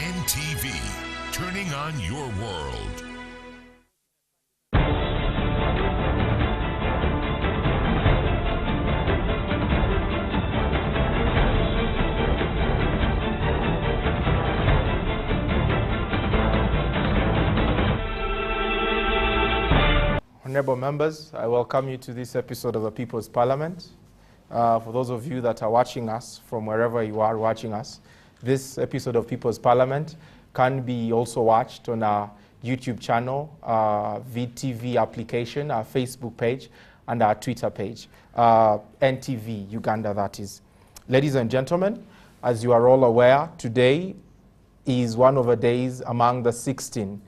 NTV, turning on your world. Honorable members, I welcome you to this episode of the People's Parliament. For those of you that are watching us from wherever you are watching us, this episode of People's Parliament can be also watched on our YouTube channel, VTV application, our Facebook page, and our Twitter page, NTV Uganda, that is. Ladies and gentlemen, as you are all aware, today is one of the days among the 16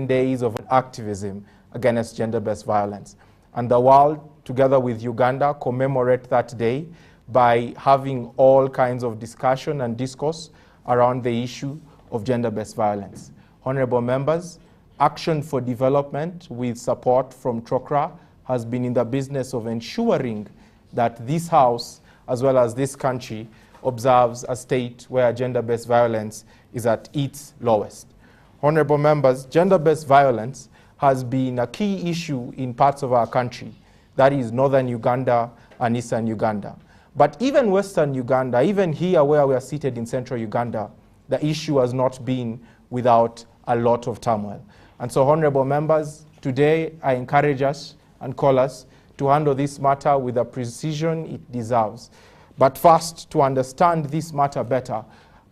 days of activism against gender-based violence. And the world, together with Uganda, commemorate that day by having all kinds of discussion and discourse around the issue of gender-based violence. Honorable members, Action for Development with support from TROCRA has been in the business of ensuring that this House, as well as this country, observes a state where gender-based violence is at its lowest. Honorable members, gender-based violence has been a key issue in parts of our country, that is northern Uganda and eastern Uganda. But even western Uganda, even here where we are seated in central Uganda, the issue has not been without a lot of turmoil. And so, honorable members, today I encourage us and call us to handle this matter with the precision it deserves. But first, to understand this matter better,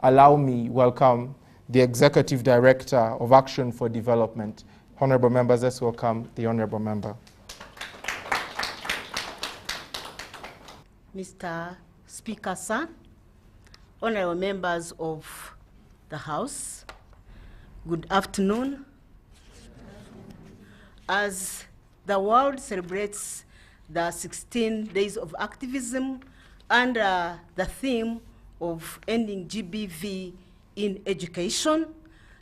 allow me welcome the Executive Director of Action for Development. Honorable members, let's welcome the Honorable Member. Mr. Speaker, sir, honorable members of the House, good afternoon. As the world celebrates the 16 days of activism under the theme of ending GBV in education,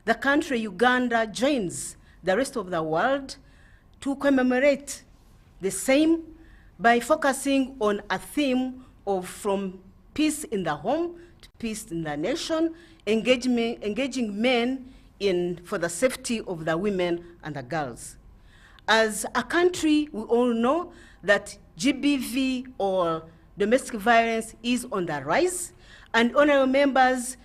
the country Uganda joins the rest of the world to commemorate the same by focusing on a theme of from peace in the home to peace in the nation, engaging men for the safety of the women and the girls. As a country, we all know that GBV or domestic violence is on the rise, and honorable members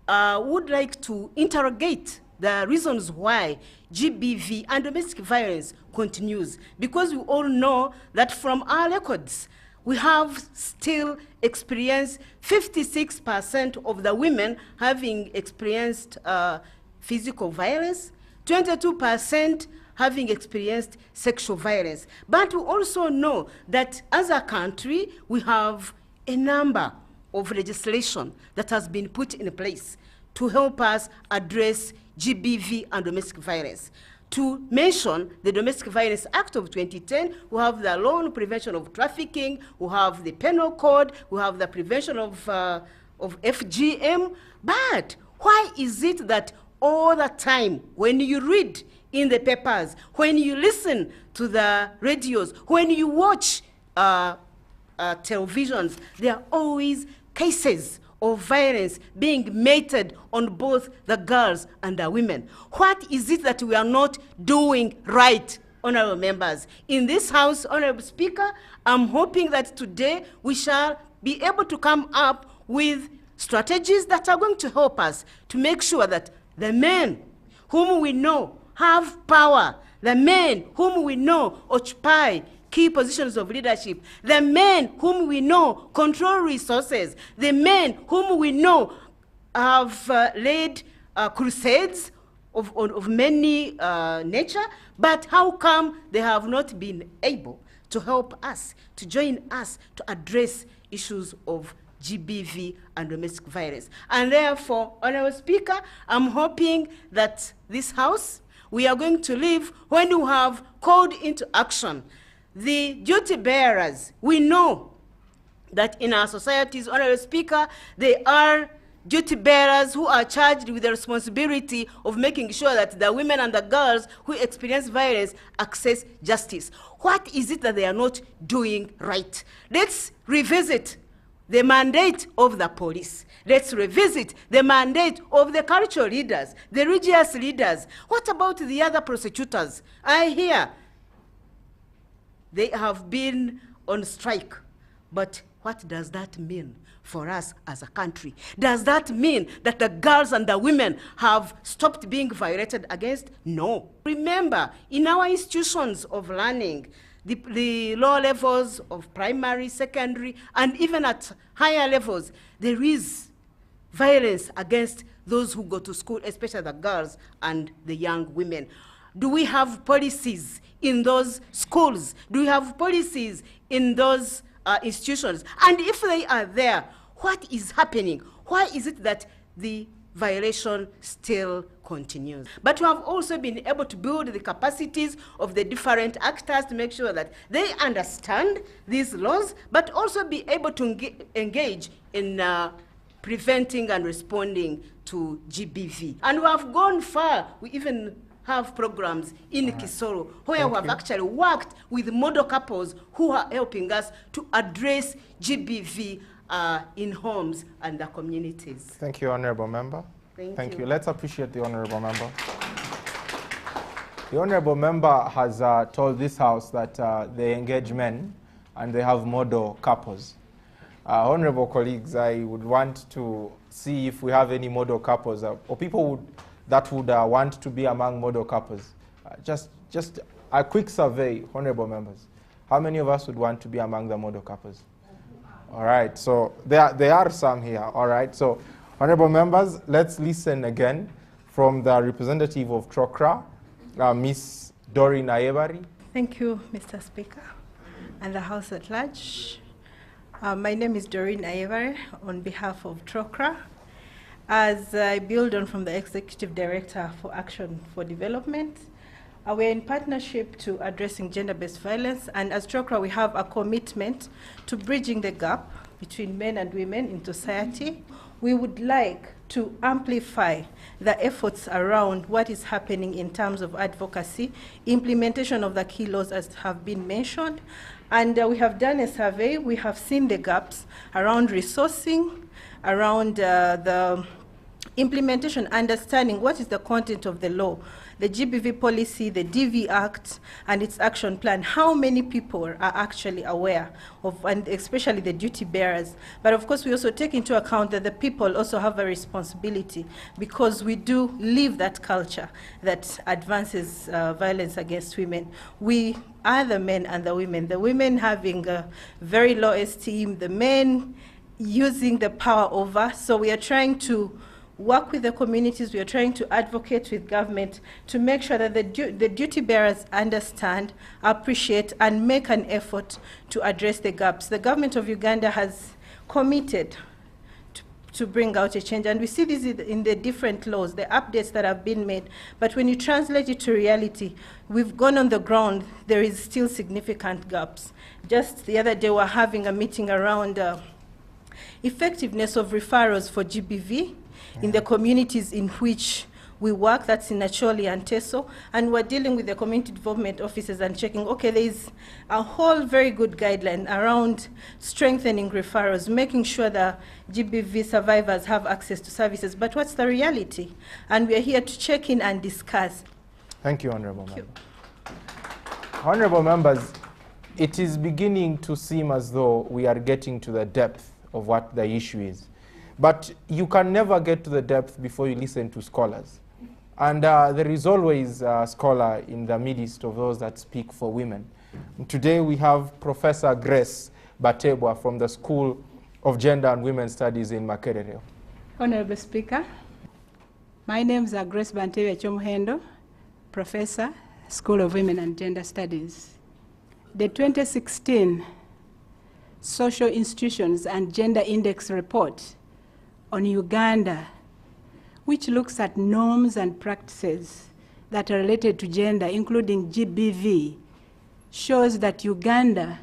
would like to interrogate the reasons why GBV and domestic violence continues, because we all know that from our records, we have still experienced 56% of the women having experienced physical violence, 22% having experienced sexual violence. But we also know that as a country, we have a number of legislation that has been put in place to help us address GBV and domestic violence. To mention the Domestic Violence Act of 2010, we have the Law on Prevention of Trafficking, we have the Penal Code, we have the prevention of FGM. But why is it that all the time when you read in the papers, when you listen to the radios, when you watch televisions, there are always cases of violence being meted on both the girls and the women? What is it that we are not doing right, honorable members? In this House, honorable Speaker, I'm hoping that today we shall be able to come up with strategies that are going to help us to make sure that the men whom we know have power, the men whom we know occupy key positions of leadership, the men whom we know control resources, the men whom we know have led crusades of many nature, but how come they have not been able to help us, to join us to address issues of GBV and domestic violence? And therefore, honorable Speaker, I'm hoping that this House, we are going to live when we have called into action the duty bearers. We know that in our societies, honorable Speaker, they are duty bearers who are charged with the responsibility of making sure that the women and the girls who experience violence access justice. What is it that they are not doing right? Let's revisit the mandate of the police. Let's revisit the mandate of the cultural leaders, the religious leaders. What about the other prosecutors? I hear they have been on strike. But what does that mean for us as a country? Does that mean that the girls and the women have stopped being violated against? No. Remember, in our institutions of learning, the lower levels of primary, secondary, and even at higher levels, there is violence against those who go to school, especially the girls and the young women. Do we have policies in those schools? Do we have policies in those institutions? And if they are there, what is happening? Why is it that the violation still continues? But we have also been able to build the capacities of the different actors to make sure that they understand these laws, but also be able to engage in preventing and responding to GBV. And we have gone far. We even have programs in Kisoro where we have actually worked with model couples who are helping us to address GBV in homes and the communities. Thank you, Honorable Member. Thank you. Let's appreciate the Honorable Member. The Honorable Member has told this House that they engage men and they have model couples. Honorable colleagues, I would want to see if we have any model couples or people that would want to be among model couples. Just a quick survey, Honorable Members. How many of us would want to be among the model couples? All right, so there are some here. All right, so Honorable Members, let's listen again from the representative of Chokra, Ms. Doreen Ayebari. Thank you, Mr. Speaker, and the House at large. My name is Doreen Ayebari on behalf of Chokra. As I build on from the Executive Director for Action for Development, we're in partnership to addressing gender-based violence, and as Chokra we have a commitment to bridging the gap between men and women in society. We would like to amplify the efforts around what is happening in terms of advocacy, implementation of the key laws as have been mentioned, and we have done a survey. We have seen the gaps around resourcing, around the implementation, understanding what is the content of the law, the GBV policy, the DV Act, and its action plan. How many people are actually aware of, and especially the duty bearers. But of course, we also take into account that the people also have a responsibility, because we do live that culture that advances violence against women. We are the men and the women having a very low esteem, the men using the power over. So we are trying to work with the communities, we are trying to advocate with government to make sure that the duty bearers understand, appreciate, and make an effort to address the gaps. The government of Uganda has committed to bring out a change, and we see this in the different laws, the updates that have been made. But when you translate it to reality, we've gone on the ground, there is still significant gaps. Just the other day, we're having a meeting around effectiveness of referrals for GBV in the communities in which we work, that's in Acholi and Teso, and we're dealing with the community development officers and checking, okay, there's a whole very good guideline around strengthening referrals, making sure that GBV survivors have access to services, but what's the reality? And we're here to check in and discuss. Thank you, Honorable Member. Honorable Members, it is beginning to seem as though we are getting to the depth of what the issue is. But you can never get to the depth before you listen to scholars. And there is always a scholar in the midst of those that speak for women. And today we have Professor Grace Batebwa from the School of Gender and Women Studies in Makerere. Honorable Speaker, my name is Grace Batebwa Chomuhendo, Professor, School of Women and Gender Studies. The 2016 Social Institutions and Gender Index Report on Uganda, which looks at norms and practices that are related to gender, including GBV, shows that Uganda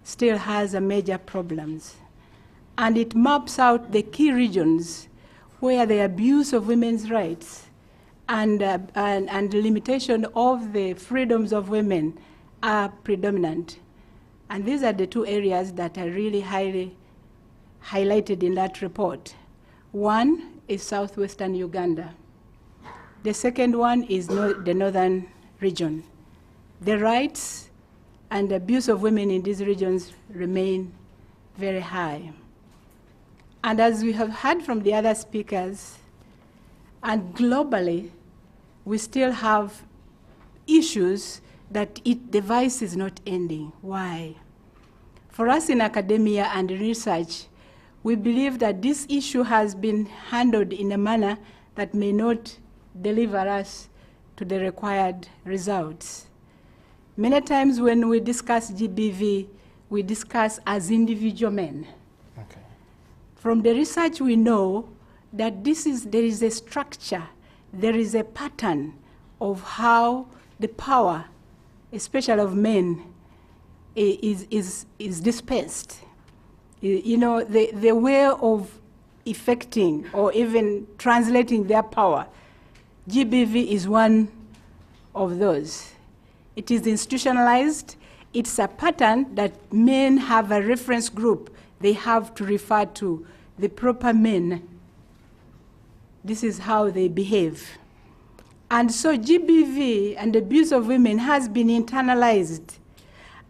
still has major problems. And it maps out the key regions where the abuse of women's rights and the limitation of the freedoms of women are predominant. And these are the two areas that are really highly highlighted in that report. One is southwestern Uganda. The second one is the northern region. The rights and abuse of women in these regions remain very high. And as we have heard from the other speakers, and globally, we still have issues that the vice is not ending. Why? For us in academia and research, we believe that this issue has been handled in a manner that may not deliver us to the required results. Many times when we discuss GBV, we discuss as individual men. Okay. From the research we know that there is a structure, there is a pattern of how the power, especially of men, is dispensed. You know, the way of effecting or even translating their power, GBV is one of those. It is institutionalized. It's a pattern that men have a reference group they have to refer to, the proper men. This is how they behave. And so GBV and abuse of women has been internalized.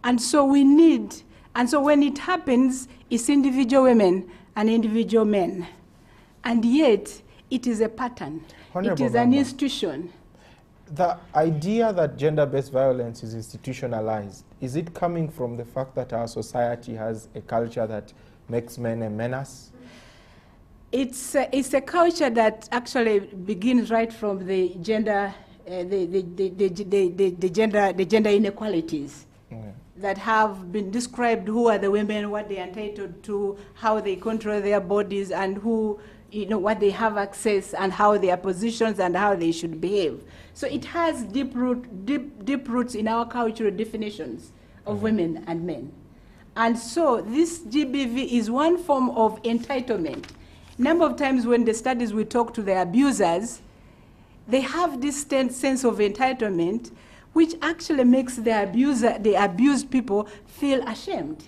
And so when it happens, it's individual women and individual men. And yet, it is a pattern. Honorable it is an Member, institution. The idea that gender-based violence is institutionalized, is it coming from the fact that our society has a culture that makes men a menace? It's a culture that actually begins right from the gender, the gender inequalities. Okay. That have been described, who are the women, what they are entitled to, how they control their bodies, and who, what they have access, and how their positions, and how they should behave. So it has deep roots in our cultural definitions of women and men. And so this GBV is one form of entitlement. Number of times when the studies we talk to the abusers, they have this sense of entitlement, which actually makes the abused people feel ashamed.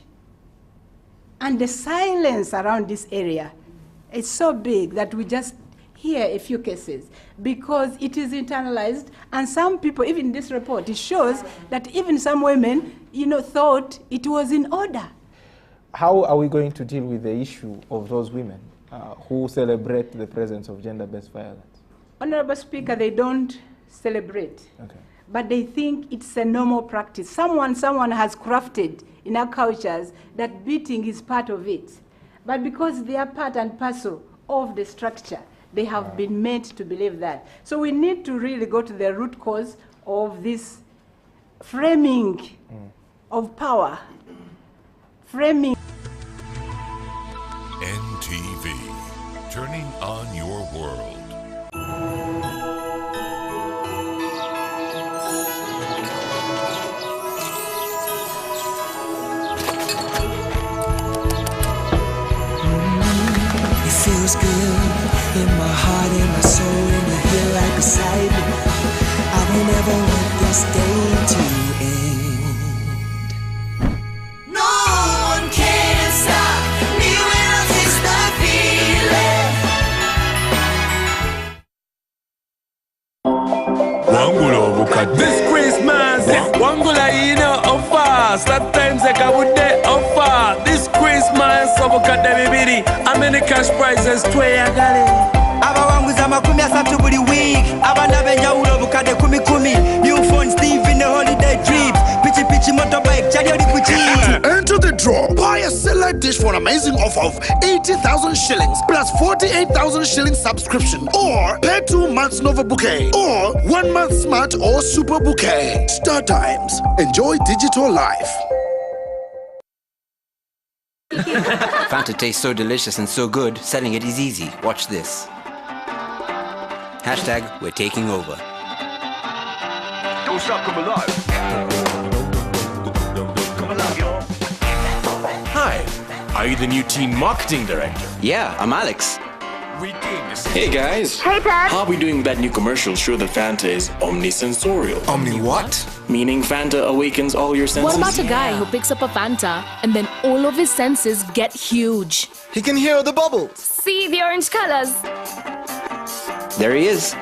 And the silence around this area is so big that we just hear a few cases because it is internalized. And some people, even in this report, it shows that even some women, thought it was in order. How are we going to deal with the issue of those women who celebrate the presence of gender-based violence? Honorable Speaker, they don't celebrate. Okay. But they think it's a normal practice. Someone has crafted in our cultures that beating is part of it. But because they are part and parcel of the structure, they have been made to believe that. So we need to really go to the root cause of this framing of power. Framing. NTV, turning on your world. Feels good in my heart, in my soul, and you're here right beside me. I will never want this day to end. No one can stop me when I taste the feeling. This Christmas, Wangula of fast. That times like I would day of far. This Christmas, how many cash prizes? 20 Abawanguza makumi asatu buli week. Abana benjawulo obukadde kumi. New phone Steve in the holiday trips. Pichi motorbike chali oli ku cheat. To enter the draw, buy a select dish for an amazing offer of 80,000 shillings plus 48,000 shillings subscription, or pay 2 months Nova Bouquet or 1 month Smart or Super Bouquet. Star Times. Enjoy digital life. Fanta tastes so delicious and so good, selling it is easy. Watch this. Hashtag, we're taking over. Don't stop, come alive. Come alive, y'all. Hi, are you the new team marketing director? Yeah, I'm Alex. Hey guys. Hey Dad. How are we doing with that new commercial show that Fanta is omnisensorial? Omni what? Meaning Fanta awakens all your senses? What about a guy who picks up a Fanta and then all of his senses get huge? He can hear the bubbles. See the orange colors. There he is.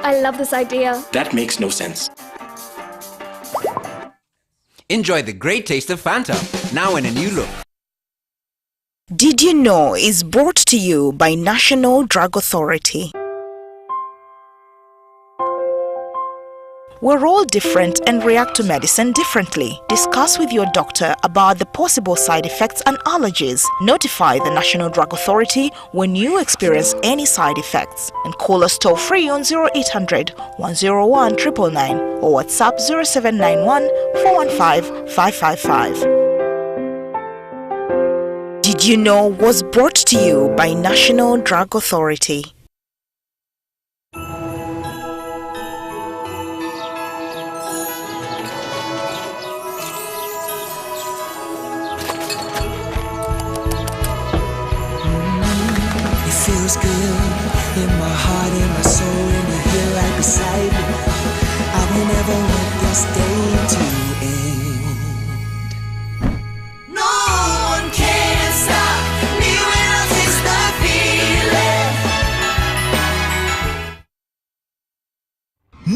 I love this idea. That makes no sense. Enjoy the great taste of Fanta, now in a new look. Did You Know is brought to you by National Drug Authority. We're all different and react to medicine differently. Discuss with your doctor about the possible side effects and allergies. Notify the National Drug Authority when you experience any side effects. And call us toll free on 0800 101 999 or WhatsApp 0791 415 555. Did You Know was brought to you by National Drug Authority. It feels good in my heart, in my soul, and you're here right beside me. I will never want this day to end. No one can stop me when I taste the feeling.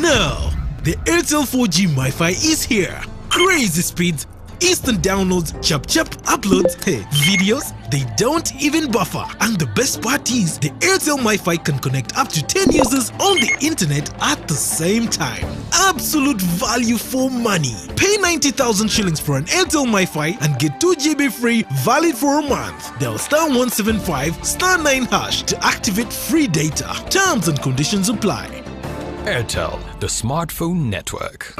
Now, the Airtel 4G MiFi is here. Crazy speeds, instant downloads, chap uploads, videos, they don't even buffer. And the best part is, the Airtel MiFi can connect up to 10 users on the internet at the same time. Absolute value for money. Pay 90,000 shillings for an Airtel MiFi and get 2 GB free, valid for a month. Dial *175 *9# to activate free data. Terms and conditions apply. Airtel, the smartphone network.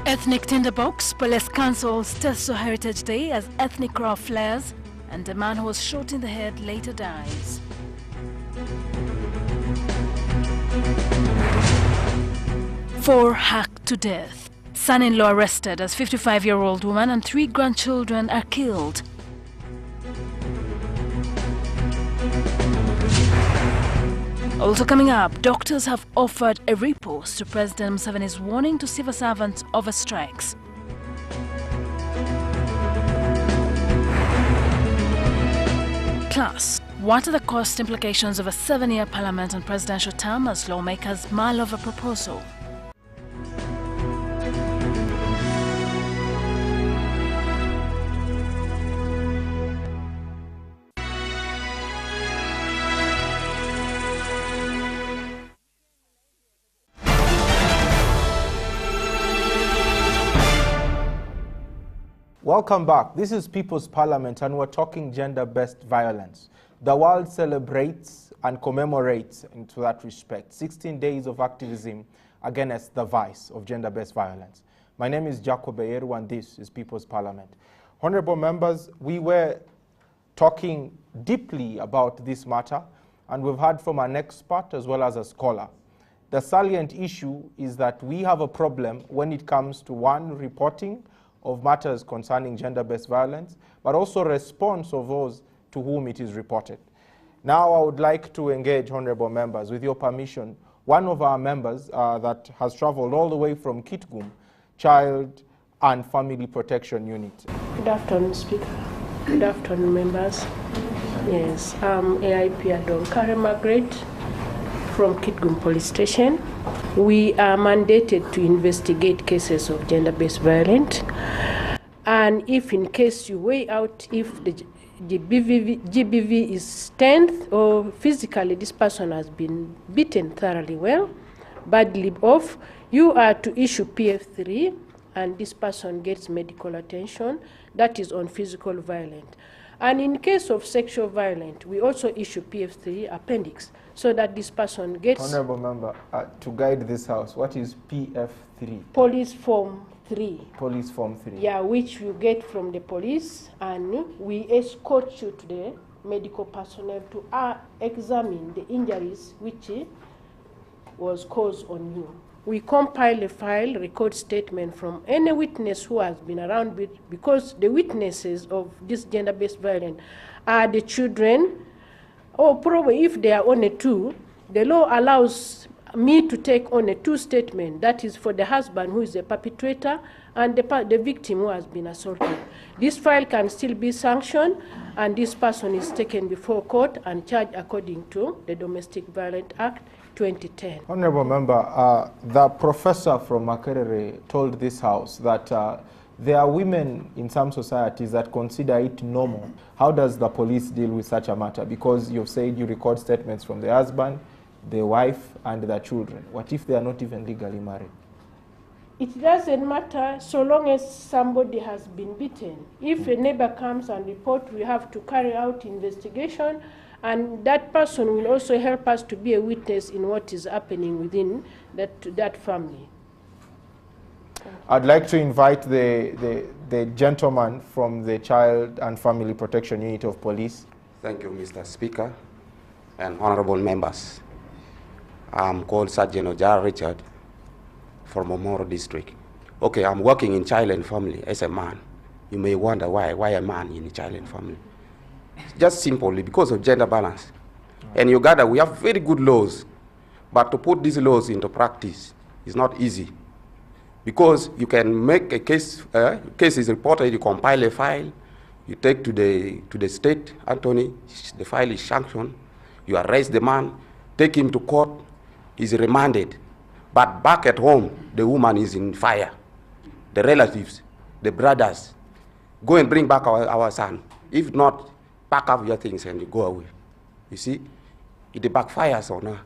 Ethnic Tinderbox, Police Council Teso Heritage Day as ethnic craft flares, and a man who was shot in the head later dies. Four hacked to death. Son-in-law arrested as 55-year-old woman and 3 grandchildren are killed. Also coming up, doctors have offered a repose to President Museveni's warning to civil servants over strikes. Plus, what are the cost implications of a 7-year parliament and presidential term as lawmakers mull over proposal? Welcome back. This is People's Parliament and we're talking gender-based violence. The world celebrates and commemorates, into that respect, 16 days of activism against the vice of gender-based violence. My name is Jacob Eyeru and this is People's Parliament. Honorable members, we were talking deeply about this matter and we've heard from an expert as well as a scholar. The salient issue is that we have a problem when it comes to one, reporting of matters concerning gender-based violence, but also response of those to whom it is reported. Now I would like to engage honorable members. With your permission, one of our members that has traveled all the way from Kitgum, Child and Family Protection Unit. Good afternoon, Speaker. Good afternoon, members. Yes, I'm AIP Adonkare Margaret from Kitgum Police Station. We are mandated to investigate cases of gender-based violence, and if in case you weigh out if the GBV is strength or physically this person has been beaten thoroughly well, badly off, you are to issue PF3 and this person gets medical attention. That is on physical violence. And in case of sexual violence, we also issue PF3 appendix so that this person gets... Honorable member, to guide this house, what is PF3? Police Form 3. Police Form 3. Yeah, which you get from the police, and we escort you to the medical personnel to examine the injuries which was caused on you. we compile a file, record statement from any witness who has been around because the witnesses of this gender-based violence are the children, or probably if they are only two, the law allows me to take on a two statement, that is for the husband who is the perpetrator and the victim who has been assaulted. This file can still be sanctioned and this person is taken before court and charged according to the Domestic Violence Act 2010. Honorable Member, the professor from Makerere told this House that there are women in some societies that consider it normal. How does the police deal with such a matter? Because you've said you record statements from the husband, the wife, and the children. What if they are not even legally married? It doesn't matter so long as somebody has been beaten. If a neighbor comes and reports, we have to carry out investigation, and that person will also help us to be a witness in what is happening within that family. I'd like to invite the gentleman from the Child and Family Protection Unit of Police. Thank you, Mr. Speaker and honorable members. I'm called Sergeant Ojar Richard from Omoro District. Okay, I'm working in Child and Family as a man. You may wonder why a man in Child and Family. Just simply because of gender balance. In Uganda, we have very good laws, but to put these laws into practice is not easy. Because you can make a case, case is reported, you compile a file, you take to the state, Anthony, the file is sanctioned, you arrest the man, take him to court, he's remanded. But back at home, the woman is in fire. The relatives, the brothers, go and bring back our son. If not, pack up your things and you go away. You see, it backfires on her.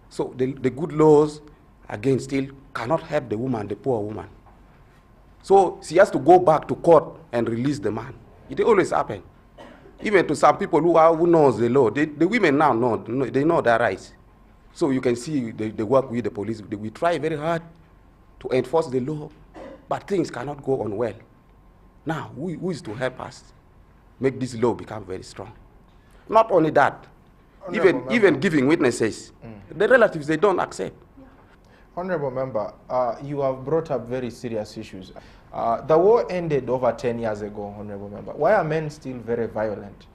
So the good laws, again, still cannot help the woman, the poor woman. So she has to go back to court and release the man. It always happens. Even to some people who knows the law, the women now know, they know their rights. So you can see they work with the police. We try very hard to enforce the law, but things cannot go on well. Now, who is to help us make this law become very strong? Not only that, even giving witnesses, the relatives, they don't accept. Honorable Member, you have brought up very serious issues. The war ended over 10 years ago, Honorable Member. Why are men still very violent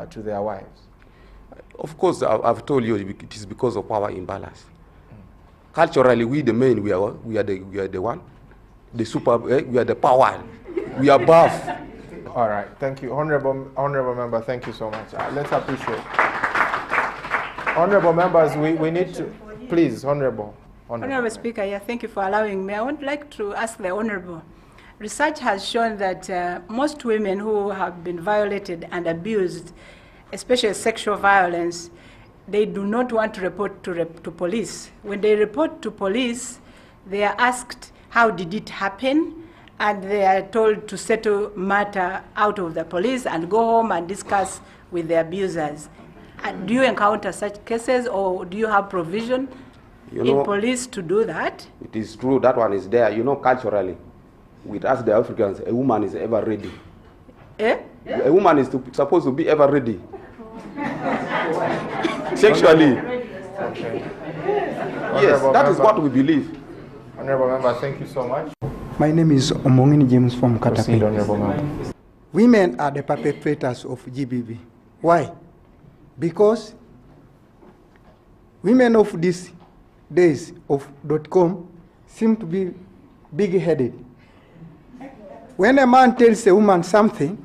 to their wives? Of course, I've told you it is because of power imbalance. Culturally, we the men, we are the one, the super, we are the power, we are above. All right, thank you, honorable member. Thank you so much. Let's appreciate. Honorable members, we need to please, honorable. Honorable Speaker, yeah, thank you for allowing me. I would like to ask the honorable. Research has shown that most women who have been violated and abused, especially sexual violence, they do not want to report to police. When they report to police, they are asked, how did it happen? And they are told to settle matter out of the police and go home and discuss with the abusers. Do you encounter such cases, or do you have provision in police to do that? It is true, that one is there. You know, culturally, with us the Africans, a woman is ever ready. Eh? A woman is supposed to be ever ready. Sexually. Okay. Yes, that is what we believe. Honorable Member, thank you so much. My name is Omongini James from Proceed, Katapi. Honorable Member. Women are the perpetrators of GBV. Why? Because women of these days of .com seem to be big-headed. When a man tells a woman something,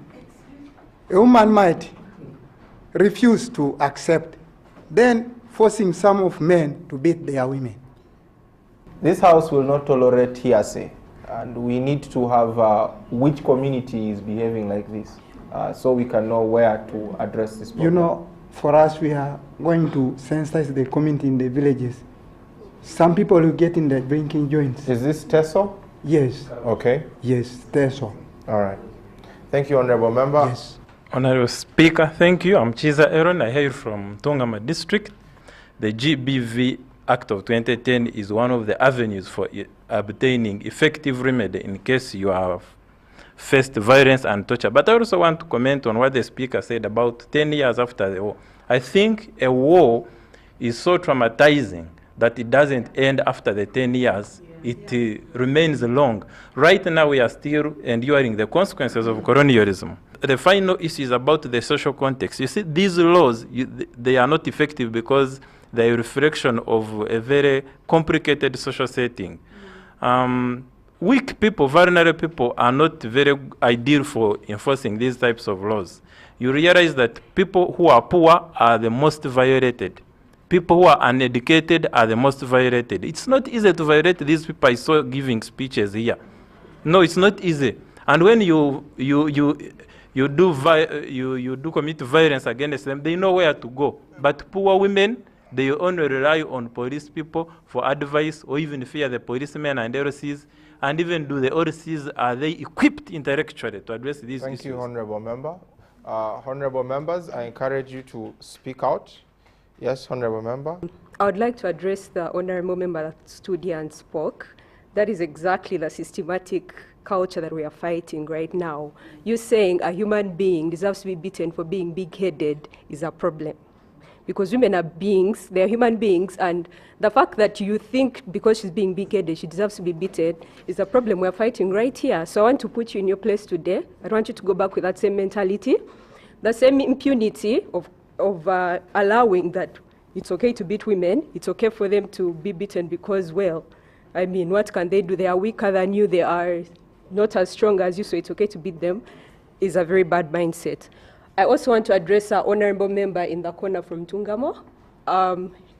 a woman might refuse to accept, then forcing some of men to beat their women. This house will not tolerate hearsay, and we need to have which community is behaving like this, so we can know where to address this problem. You know, for us, we are going to sensitize the community in the villages. Some people who get in the drinking joints. Is this TESO? Yes. Okay. Yes, TESO. All right. Thank you, Honorable Member. Yes. Honorable Speaker, thank you. I'm Chiza Aaron. I hail from Tongama District. The GBV Act of 2010 is one of the avenues for obtaining effective remedy in case you have faced violence and torture. But I also want to comment on what the Speaker said about 10 years after the war. I think a war is so traumatizing that it doesn't end after the 10 years. It remains long. Right now, we are still enduring the consequences of colonialism. The final issue is about the social context. You see, these laws, they are not effective because they are a reflection of a very complicated social setting. Weak people, vulnerable people are not very ideal for enforcing these types of laws. You realize that people who are poor are the most violated. People who are uneducated are the most violated. It's not easy to violate these people. I saw giving speeches here. No, it's not easy. And when you do commit violence against them, they know where to go. But poor women, they only rely on police people for advice, or even fear the policemen and LCs. And even do the LCs, are they equipped intellectually to address these issues? Thank you, Honorable Member. Honorable members, I encourage you to speak out. Yes, Honorable Member. I would like to address the Honorable Member that stood here and spoke. That is exactly the systematic culture that we are fighting right now. You saying a human being deserves to be beaten for being big-headed is a problem. Because women are beings, they are human beings, and the fact that you think because she's being big-headed, she deserves to be beaten is a problem we're fighting right here. So I want to put you in your place today. I don't want you to go back with that same mentality, the same impunity of allowing that it's okay to beat women, it's okay for them to be beaten because, well, I mean, what can they do? They are weaker than you, they are not as strong as you, so it's okay to beat them, is a very bad mindset. I also want to address our honorable member in the corner from Tungamo.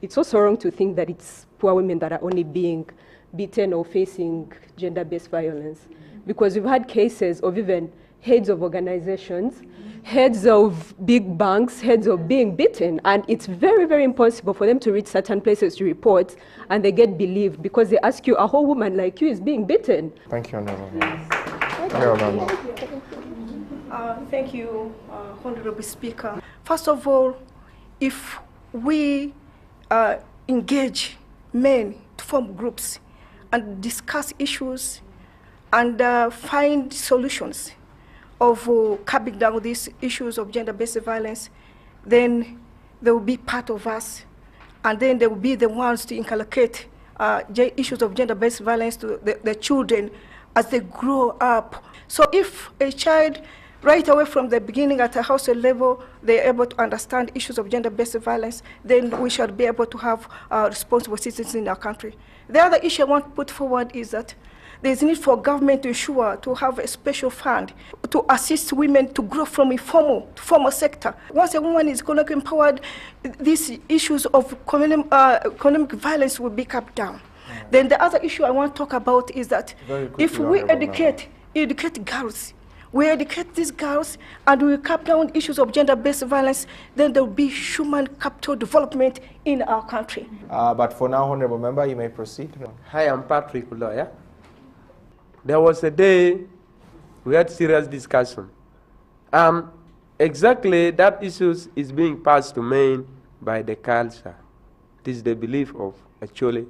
It's also wrong to think that it's poor women that are only being beaten or facing gender-based violence, because we've had cases of even heads of organizations, heads of big banks, heads of being beaten, and it's very, very impossible for them to reach certain places to report, and they get believed because they ask you, a whole woman like you is being beaten. Thank you, Honorable Member. Honorable Member. Thank you, Honorable Speaker. First of all, if we engage men to form groups and discuss issues and find solutions of curbing down these issues of gender-based violence, then they will be part of us, and then they will be the ones to inculcate issues of gender-based violence to the children as they grow up. So if a child, right away from the beginning at a household level, they're able to understand issues of gender-based violence, then we shall be able to have responsible citizens in our country. The other issue I want to put forward is that there's a need for government to ensure to have a special fund to assist women to grow from informal to formal sector. Once a woman is economically empowered, these issues of economic violence will be cut down. Then the other issue I want to talk about is that if we educate girls, we educate these girls and we cut down issues of gender-based violence, then there will be human capital development in our country. But for now, Honorable Member, you may proceed. Hi, I'm Patrick, lawyer. There was a day we had serious discussion. Exactly that issue is being passed to men by the culture. It is the belief of actually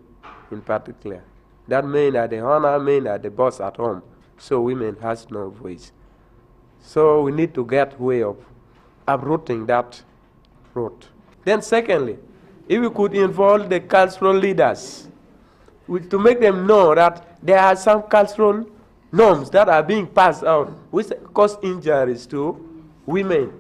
in particular that men are the honor, men are the boss at home, so women has no voice. So we need to get way of uprooting that root. Then secondly, if we could involve the cultural leaders to make them know that there are some cultural norms that are being passed out which cause injuries to women.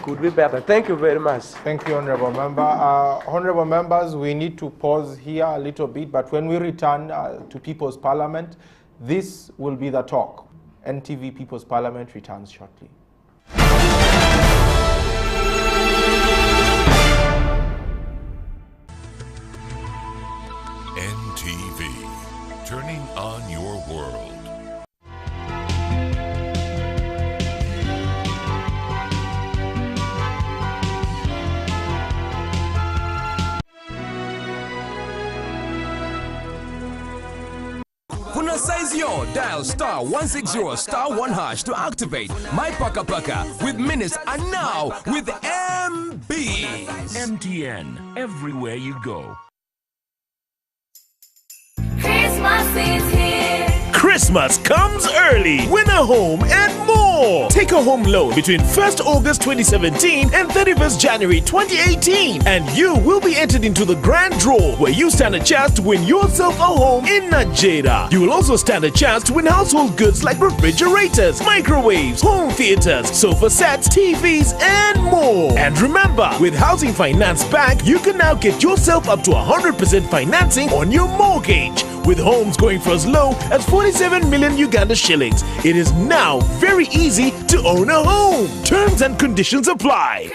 Could be better. Thank you very much. Thank you, Honorable Member. Honorable Members, we need to pause here a little bit, but when we return to People's Parliament, this will be the talk. NTV People's Parliament returns shortly. NTV, turning on your world. Kuna size yo, dial star 160 star 1 hash to activate My Paka Paka with minutes and now with MB. MTN, everywhere you go. Christmas is here. Christmas comes early. Win a home and more. more. Take a home loan between 1st August 2017 and 31st January 2018, and you will be entered into the grand draw where you stand a chance to win yourself a home in Nigeria. You will also stand a chance to win household goods like refrigerators, microwaves, home theaters, sofa sets, TVs, and more. And remember, with Housing Finance Bank, you can now get yourself up to 100% financing on your mortgage. With homes going for as low as 47 million Uganda shillings, it is now very easy to own a home. Terms and conditions apply.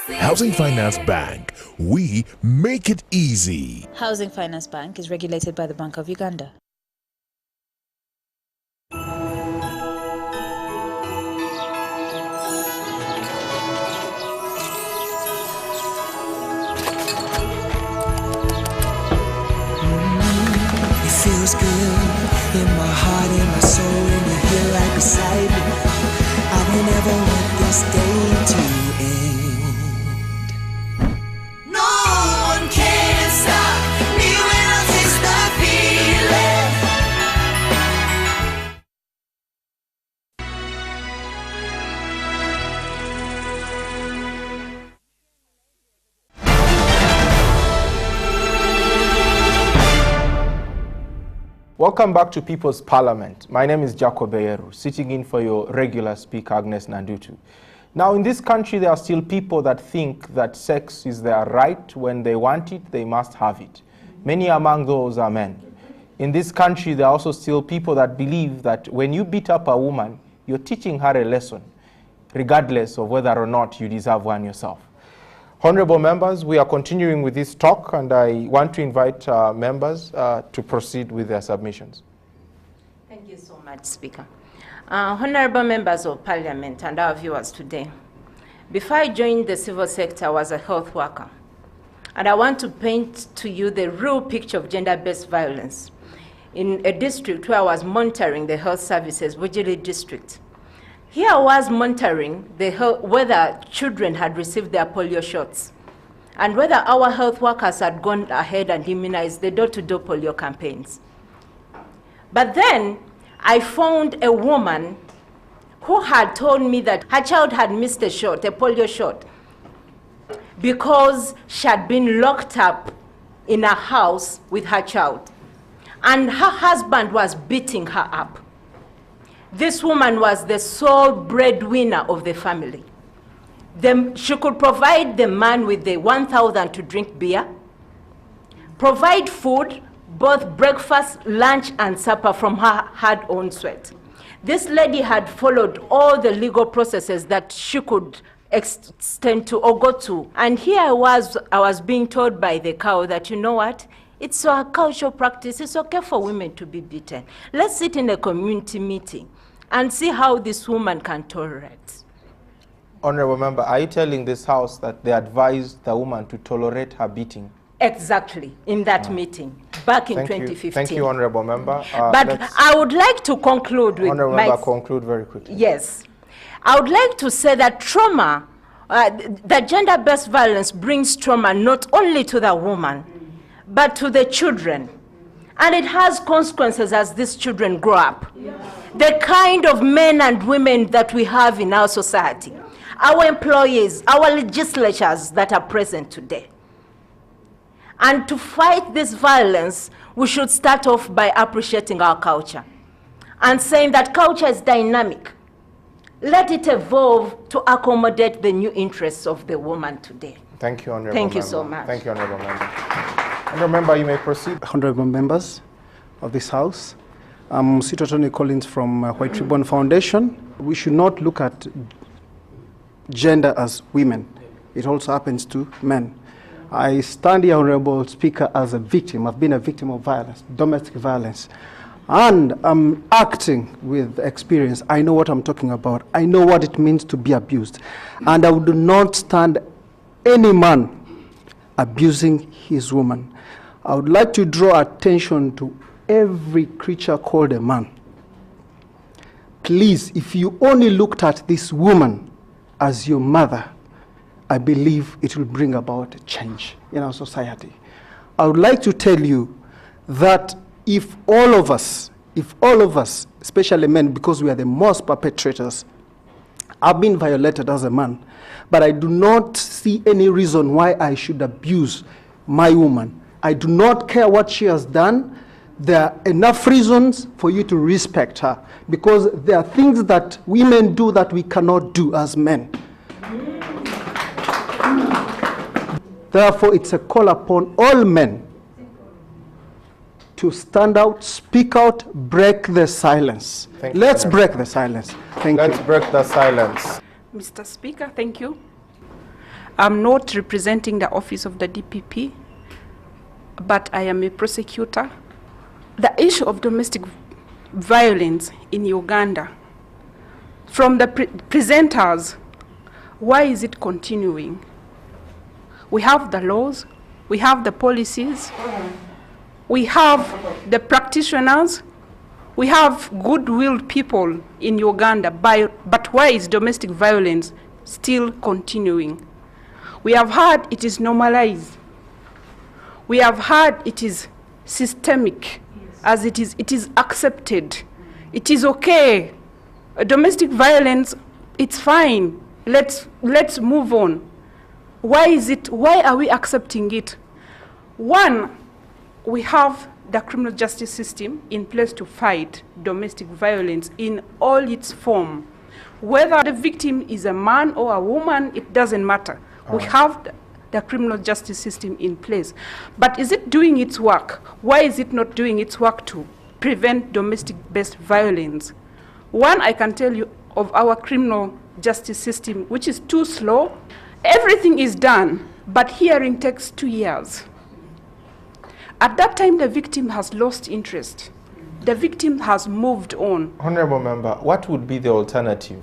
Housing Finance Bank. We make it easy. Housing Finance Bank is regulated by the Bank of Uganda. Feels good in my heart, in my soul, and you're here right beside me. I will never want this day to end. No one can stop me when I taste the feeling. Welcome back to People's Parliament. My name is Jacob Beyeru, sitting in for your regular speaker, Agnes Nandutu. Now, in this country, there are still people that think that sex is their right. When they want it, they must have it. Many among those are men. In this country, there are also still people that believe that when you beat up a woman, you're teaching her a lesson, regardless of whether or not you deserve one yourself. Honorable members, we are continuing with this talk, and I want to invite members to proceed with their submissions. Thank you so much, Speaker. Honorable members of Parliament and our viewers today, before I joined the civil sector, I was a health worker, and I want to paint to you the real picture of gender-based violence in a district where I was monitoring the health services, Wujiri district. Here I was monitoring whether children had received their polio shots and whether our health workers had gone ahead and immunized the door-to-door polio campaigns. But then I found a woman who had told me that her child had missed a shot, a polio shot, because she had been locked up in a house with her child, and her husband was beating her up. This woman was the sole breadwinner of the family. She could provide the man with the 1,000 to drink beer, provide food, both breakfast, lunch, and supper from her hard-earned sweat. This lady had followed all the legal processes that she could extend to or go to. And here I was being told by the cow that, you know what, it's a cultural practice, it's okay for women to be beaten. Let's sit in a community meeting and see how this woman can tolerate. Honorable member, are you telling this house that they advised the woman to tolerate her beating? Exactly, in that meeting, back in 2015. Thank you, honorable member. But I would like to conclude with honorable member, conclude very quickly. Yes. I would like to say that trauma, that gender-based violence brings trauma not only to the woman, but to the children. And it has consequences as these children grow up. The kind of men and women that we have in our society, our employees, our legislatures that are present today. And to fight this violence, we should start off by appreciating our culture and saying that culture is dynamic. Let it evolve to accommodate the new interests of the woman today. Thank you, honorable member. Thank you so much. Thank you, honorable member. Honorable member, you may proceed. Honorable members of this House, I'm Sito Tony Collins from White Ribbon Foundation. We should not look at gender as women. It also happens to men. I stand here, Honorable Speaker, as a victim. I've been a victim of violence, domestic violence. And I'm acting with experience. I know what I'm talking about. I know what it means to be abused. And I would not stand any man abusing his woman. I would like to draw attention to every creature called a man. Please, if you only looked at this woman as your mother, I believe it will bring about a change in our society. I would like to tell you that if all of us, especially men, because we are the most perpetrators I've been violated as a man, but I do not see any reason why I should abuse my woman. I do not care what she has done. There are enough reasons for you to respect her, because there are things that women do that we cannot do as men. Therefore, it's a call upon all men to stand out, speak out, break the silence. Let's break the silence. Let's break the silence. Mr. Speaker, thank you. I'm not representing the office of the DPP, but I am a prosecutor. The issue of domestic violence in Uganda, from the presenters, why is it continuing? We have the laws, we have the policies, we have the practitioners, we have good-willed people in Uganda, but why is domestic violence still continuing? We have heard it is normalized. We have heard it is systemic, as it is accepted. It is okay. Domestic violence, it's fine. Let's move on. Why are we accepting it? One, we have the criminal justice system in place to fight domestic violence in all its form. Whether the victim is a man or a woman, it doesn't matter. We have the criminal justice system in place. But is it doing its work? Why is it not doing its work to prevent domestic-based violence? One, I can tell you of our criminal justice system, which is too slow. Everything is done, but hearing takes 2 years. At that time, the victim has lost interest. The victim has moved on. Honorable Member, what would be the alternative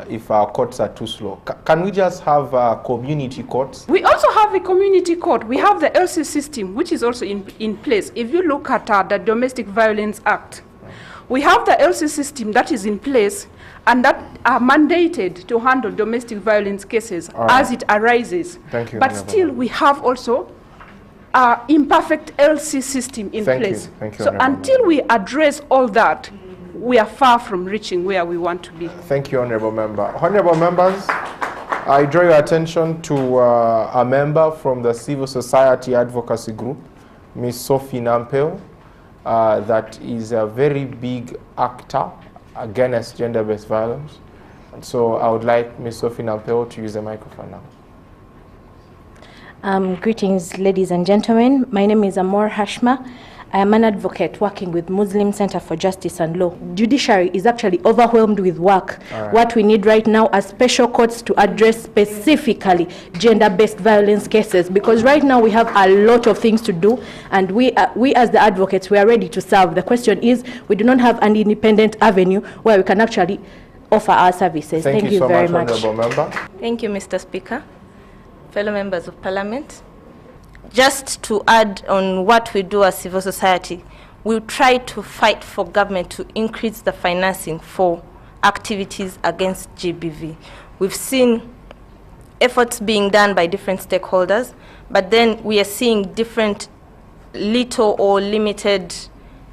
if our courts are too slow? Can we just have community courts? We also have a community court. We have the LC system, which is also in place. If you look at the Domestic Violence Act, we have the LC system that is in place and that are mandated to handle domestic violence cases as it arises. Thank you. But still, we have also imperfect LC system in place. Thank you, so until we address all that, we are far from reaching where we want to be. Thank you, Honorable Member. Honorable Members, I draw your attention to a member from the Civil Society Advocacy Group, Ms. Sophie Nampeo, that is a very big actor against gender-based violence. And so I would like Ms. Sophie Nampeo to use the microphone now. Greetings, ladies and gentlemen. My name is Amor Hashma. I am an advocate working with Muslim Center for Justice and Law. Judiciary is actually overwhelmed with work. What we need right now are special courts to address specifically gender-based violence cases, because right now we have a lot of things to do, and we as the advocates, we are ready to serve. The question is, we do not have an independent avenue where we can actually offer our services. Thank you so very much. Honorable Member. Thank you, Mr. Speaker. Fellow members of Parliament, just to add on what we do as civil society, we try to fight for government to increase the financing for activities against GBV. We've seen efforts being done by different stakeholders, but then we are seeing different little or limited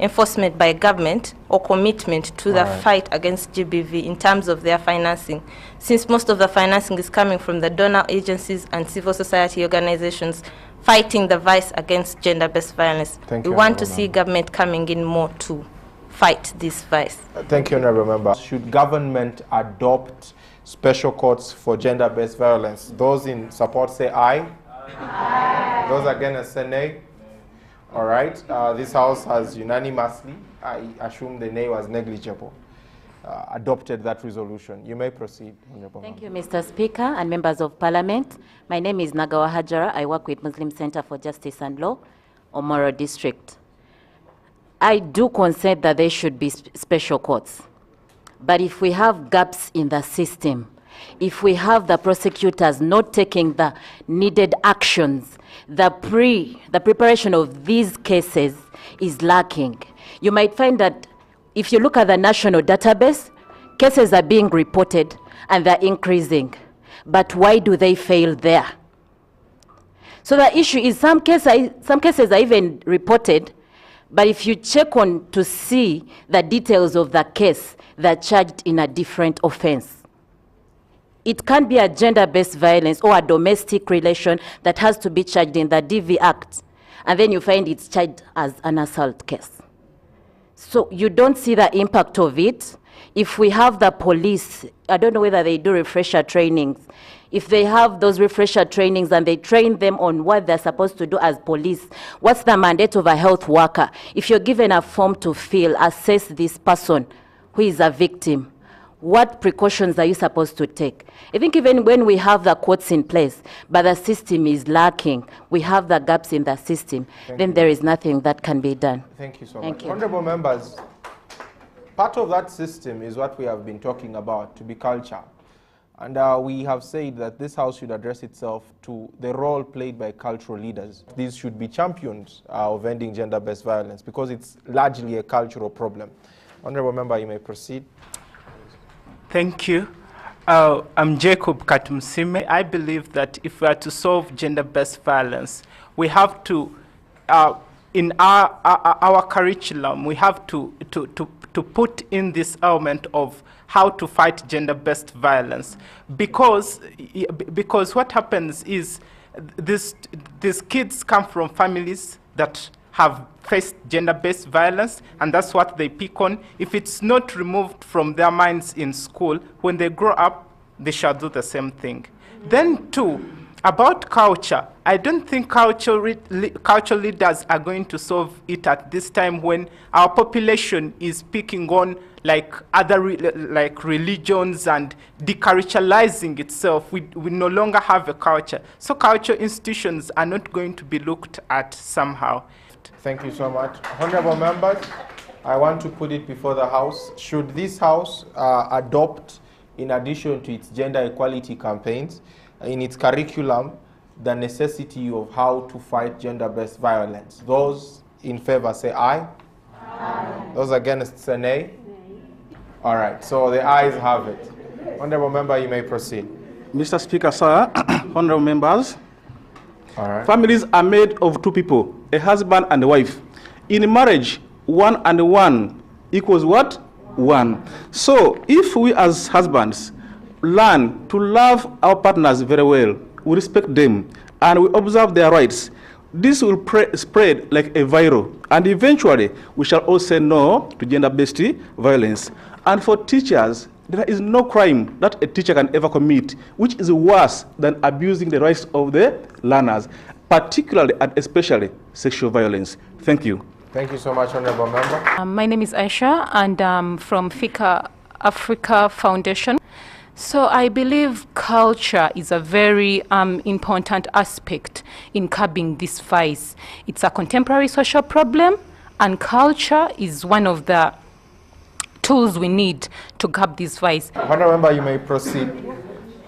enforcement by government or commitment to the fight against GBV in terms of their financing. Since most of the financing is coming from the donor agencies and civil society organizations fighting the vice against gender-based violence, we want to see government coming in more to fight this vice. Thank you, Honorable Member. Should government adopt special courts for gender-based violence? Those in support say aye. Aye. Those against say nay. All right, this House has unanimously, I assume the nay was negligible, adopted that resolution. You may proceed, Honorable Member. Thank you, Mr. Speaker and members of Parliament. My name is Nagawa Hajara. I work with Muslim Center for Justice and Law, Omoro District. I do consent that there should be special courts. But if we have gaps in the system, if we have the prosecutors not taking the needed actions, the preparation of these cases is lacking. You might find that if you look at the national database, cases are being reported and they're increasing. But why do they fail there? So the issue is some cases are even reported, but if you check on to see the details of the case, they're charged in a different offense. It can't be a gender-based violence or a domestic relation that has to be charged in the DV Act, and then you find it's charged as an assault case. So you don't see the impact of it. If we have the police, I don't know whether they do refresher trainings. If they have those refresher trainings and they train them on what they're supposed to do as police, what's the mandate of a health worker? If you're given a form to fill, assess this person who is a victim, what precautions are you supposed to take? I think even when we have the courts in place, but the system is lacking, we have the gaps in the system, then there is nothing that can be done. Thank you so Thank much. you. Honorable members, part of that system is what we have been talking about, to be culture. And we have said that this House should address itself to the role played by cultural leaders. These should be champions of ending gender-based violence because it's largely a cultural problem. Honorable member, you may proceed. Thank you. I'm Jacob Katumsime. I believe that if we are to solve gender-based violence, we have to, in our curriculum, we have to put in this element of how to fight gender-based violence, because what happens is these kids come from families that have faced gender-based violence, and that's what they pick on. If it's not removed from their minds in school, when they grow up, they shall do the same thing. Then too, about culture, I don't think cultural leaders are going to solve it at this time when our population is picking on like other religions and deculturalizing itself. We no longer have a culture. So cultural institutions are not going to be looked at somehow. Thank you so much. Honorable members, I want to put it before the House. Should this House adopt, in addition to its gender equality campaigns, in its curriculum, the necessity of how to fight gender-based violence? Those in favor say aye. Aye. Those against say nay. All right, so the ayes have it. Honorable member, you may proceed. Mr. Speaker, sir, honorable members, all right. Families are made of two people, a husband and a wife. In marriage, 1 and 1 equals what? 1. So if we as husbands learn to love our partners very well, we respect them, and we observe their rights, this will spread like a virus, and eventually we shall all say no to gender-based violence. And for teachers, there is no crime that a teacher can ever commit which is worse than abusing the rights of the learners, particularly and especially sexual violence. Thank you. Thank you so much, honorable member. My name is Aisha, and I'm from FICA Africa Foundation. So I believe culture is a very important aspect in curbing this vice. It's a contemporary social problem, and culture is one of the tools we need to curb this vice. Honorable member, you may proceed.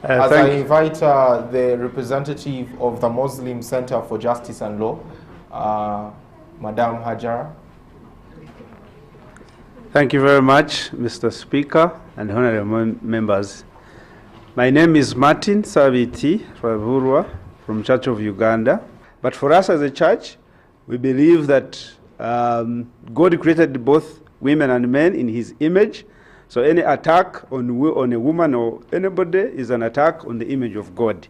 As I invite the representative of the Muslim Center for Justice and Law, Madam Hajara. Thank you very much, Mr. Speaker and honorable members. My name is Martin Saviti Ravurwa from Church of Uganda. But for us as a church, we believe that God created both women and men in his image. So any attack on a woman or anybody is an attack on the image of God.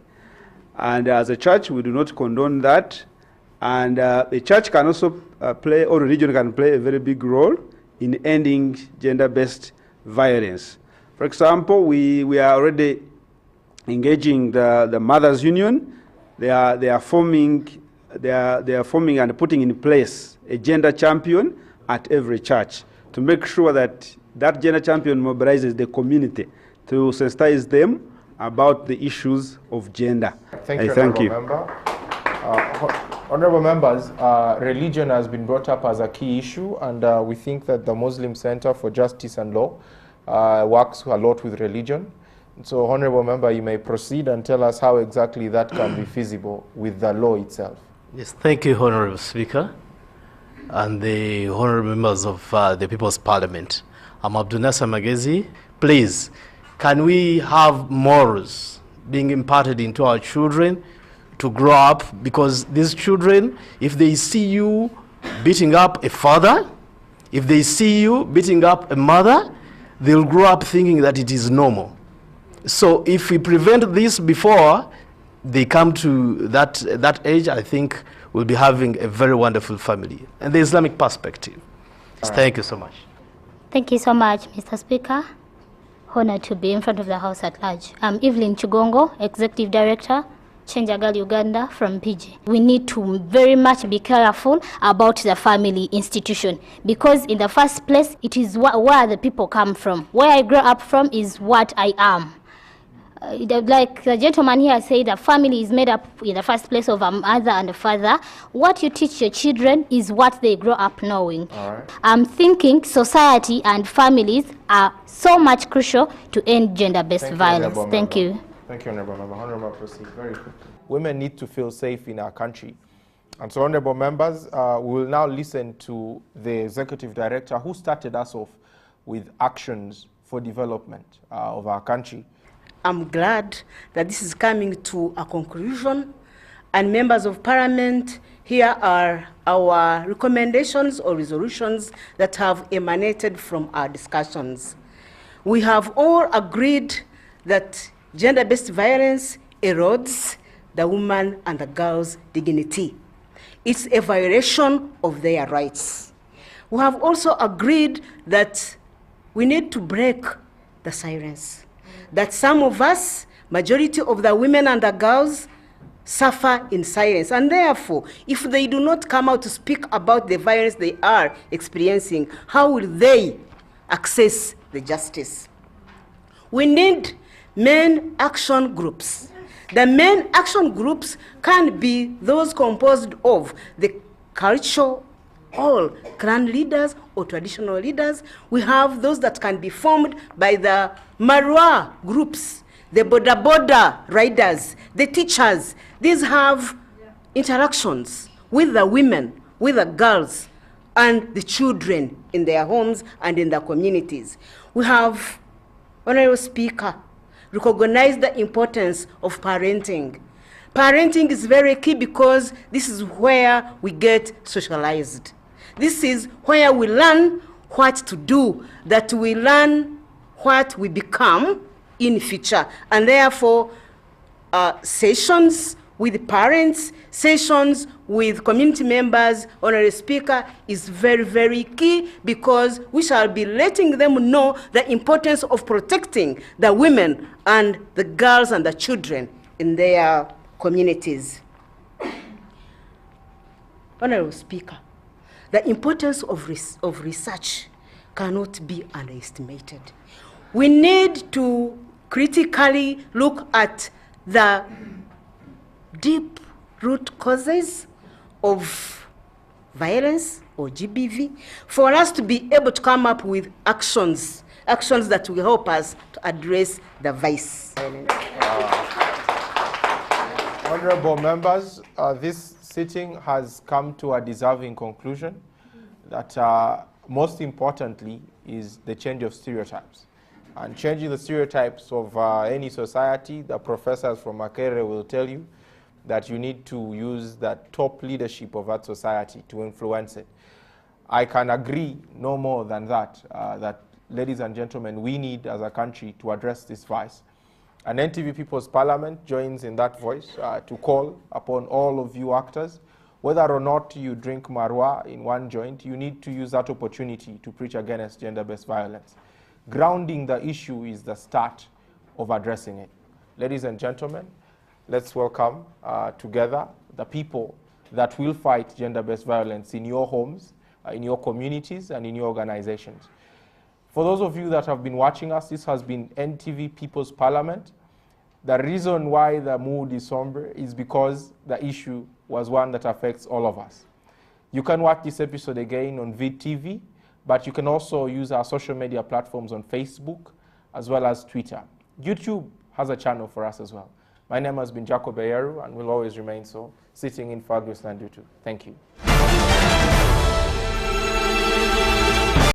And as a church, we do not condone that. And a church can also play, or religion can play a very big role in ending gender-based violence. For example, we are already engaging the Mothers Union. They are forming and putting in place a gender champion at every church to make sure that that gender champion mobilizes the community to sensitize them about the issues of gender. Thank you, Honorable Member. Honorable members, religion has been brought up as a key issue, and we think that the Muslim Center for Justice and Law works a lot with religion. So, Honorable Member, you may proceed and tell us how exactly that can be feasible with the law itself. Yes, thank you, Honorable Speaker, and the honorable members of the People's Parliament. I'm Abdul Nasser Magezi. Please, can we have morals being imparted into our children to grow up? Because these children, if they see you beating up a father, if they see you beating up a mother, they'll grow up thinking that it is normal. So if we prevent this before they come to that age, I think we'll be having a very wonderful family. And the Islamic perspective. Thank you so much. Thank you so much, Mr. Speaker. Honored to be in front of the House at large. I'm Evelyn Chigongo, Executive Director, Change a Girl Uganda from PG. We need to very much be careful about the family institution, because in the first place, it is where the people come from. Where I grew up from is what I am. Like the gentleman here said, the family is made up in the first place of a mother and a father. What you teach your children is what they grow up knowing. I'm thinking society and families are so much crucial to end gender-based violence. Thank you. Thank you, Honorable Member. Honorable, proceed very quickly. Women need to feel safe in our country. And so, Honorable Members, we will now listen to the Executive Director who started us off with actions for development of our country. I'm glad that this is coming to a conclusion, and members of Parliament, here are our recommendations or resolutions that have emanated from our discussions. We have all agreed that gender-based violence erodes the woman and the girl's dignity. It's a violation of their rights. We have also agreed that we need to break the silence. That some of us, majority of the women and the girls, suffer in silence. And therefore, if they do not come out to speak about the violence they are experiencing, how will they access the justice? We need men action groups. The men action groups can be those composed of the cultural, all clan leaders or traditional leaders. We have those that can be formed by the Marwa groups, the boda riders, the teachers. These have interactions with the women, with the girls, and the children in their homes and in their communities. We have, Honorable Speaker, recognized the importance of parenting. Parenting is very key because this is where we get socialized. This is where we learn what to do, that we learn what we become in future. And therefore, sessions with parents, sessions with community members, Honorable Speaker, is very, very key, because we shall be letting them know the importance of protecting the women and the girls and the children in their communities. Honorable Speaker, the importance of research cannot be underestimated. We need to critically look at the deep root causes of violence or GBV for us to be able to come up with actions that will help us to address the vice. Honorable members, this sitting has come to a deserving conclusion that most importantly is the change of stereotypes. And changing the stereotypes of any society, the professors from Makerere will tell you that you need to use the top leadership of that society to influence it. I can agree no more than that, that, ladies and gentlemen, we need as a country to address this vice. And NTV People's Parliament joins in that voice to call upon all of you actors, whether or not you drink marwa in one joint, you need to use that opportunity to preach against gender-based violence. Grounding the issue is the start of addressing it. Ladies and gentlemen, let's welcome together the people that will fight gender-based violence in your homes, in your communities, and in your organizations. For those of you that have been watching us, this has been NTV People's Parliament. The reason why the mood is somber is because the issue was one that affects all of us. You can watch this episode again on VidTV, but you can also use our social media platforms on Facebook as well as Twitter. YouTube has a channel for us as well. My name has been Jacob Eyeru and will always remain so, sitting in for Agnes Nandutu. Thank you.